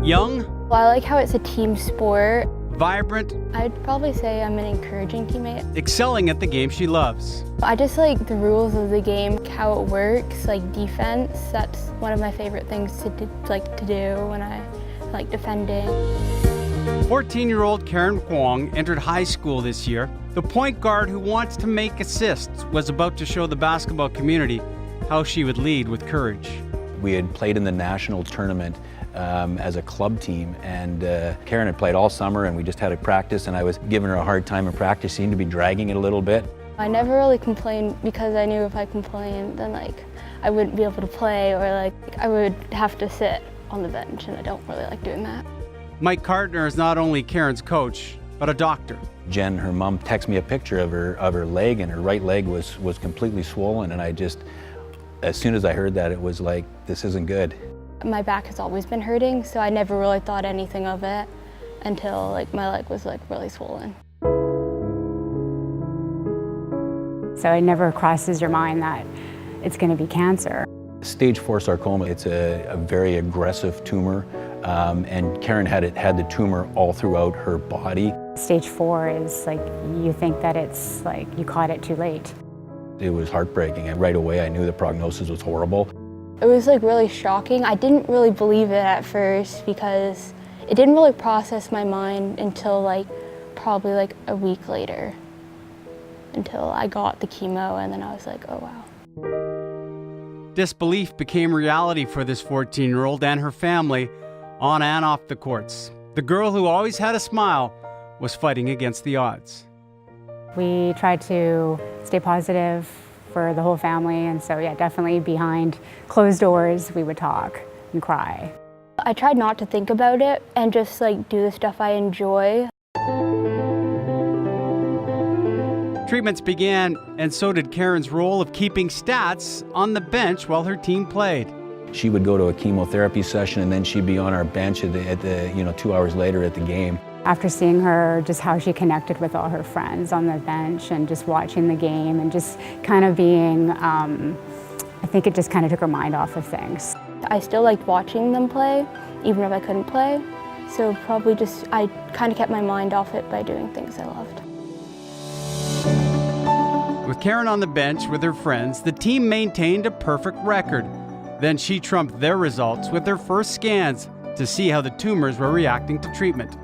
Young, Well, I like how it's a team sport. vibrant, I'd probably say I'm an encouraging teammate. excelling at the game she loves. I just like the rules of the game, how it works, like defense. That's one of my favorite things to do when I like defending. 14-year-old Karin Khuong entered high school this year. The point guard who wants to make assists was about to show the basketball community how she would lead with courage. We had played in the national tournament as a club team, and Karin had played all summer, and we just had a practice, and I was giving her a hard time in practice, seemed to be dragging it a little bit. I never really complained because I knew if I complained, then I wouldn't be able to play, or I would have to sit on the bench, and I don't really like doing that. Mike Cartner is not only Karin's coach, but a doctor. Jen, her mom, texted me a picture of her leg, and her right leg was completely swollen, and I just, as soon as I heard that, it was like, this isn't good. My back has always been hurting, so I never really thought anything of it until my leg was really swollen. So it never crosses your mind that it's going to be cancer. Stage 4 sarcoma, it's a very aggressive tumor, and Karin had the tumor all throughout her body. Stage 4 is you think that it's you caught it too late. It was heartbreaking, and right away I knew the prognosis was horrible. It was really shocking. I didn't really believe it at first because it didn't really process my mind until probably a week later, until I got the chemo, and then I was like, oh wow. Disbelief became reality for this 14-year-old and her family on and off the courts. The girl who always had a smile was fighting against the odds. We tried to stay positive for the whole family, and so yeah, definitely behind closed doors we would talk and cry. I tried not to think about it and just do the stuff I enjoy. Treatments began, and so did Karin's role of keeping stats on the bench while her team played. She would go to a chemotherapy session, and then she'd be on our bench at the 2 hours later at the game. After seeing her, just how she connected with all her friends on the bench and just watching the game and just kind of being, I think it just kind of took her mind off of things. I still liked watching them play, even if I couldn't play. So probably I kind of kept my mind off it by doing things I loved. With Karin on the bench with her friends, the team maintained a perfect record. Then she trumped their results with her first scans to see how the tumors were reacting to treatment.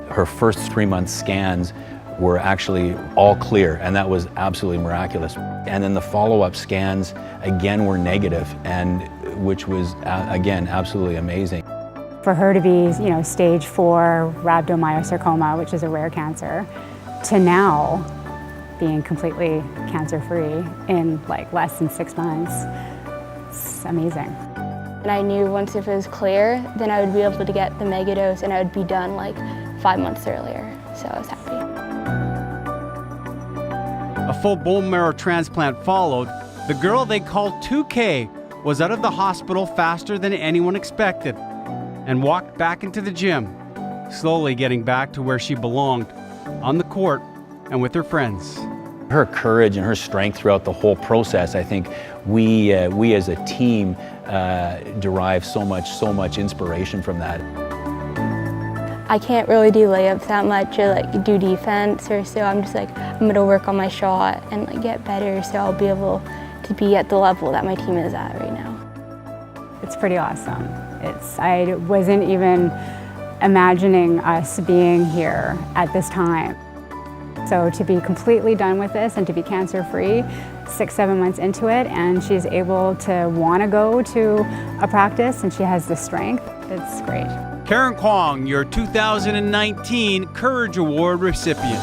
Her first 3-month scans were actually all clear, and that was absolutely miraculous. And then the follow-up scans again were negative, and which was again absolutely amazing. For her to be, stage 4 rhabdomyosarcoma, which is a rare cancer, to now being completely cancer-free in less than 6 months, it's amazing. And I knew once if it was clear, then I would be able to get the megadose and I would be done 5 months earlier, so I was happy. A full bone marrow transplant followed. The girl they called 2K was out of the hospital faster than anyone expected and walked back into the gym, slowly getting back to where she belonged, on the court and with her friends. Her courage and her strength throughout the whole process, I think we as a team derive so much inspiration from that. I can't really do layups that much or do defense, or so I'm just I'm gonna work on my shot and get better so I'll be able to be at the level that my team is at right now. It's pretty awesome. I wasn't even imagining us being here at this time. So to be completely done with this and to be cancer-free 6-7 months into it, and she's able to want to go to a practice and she has the strength, it's great. Karin Khuong, your 2019 Courage Award recipient.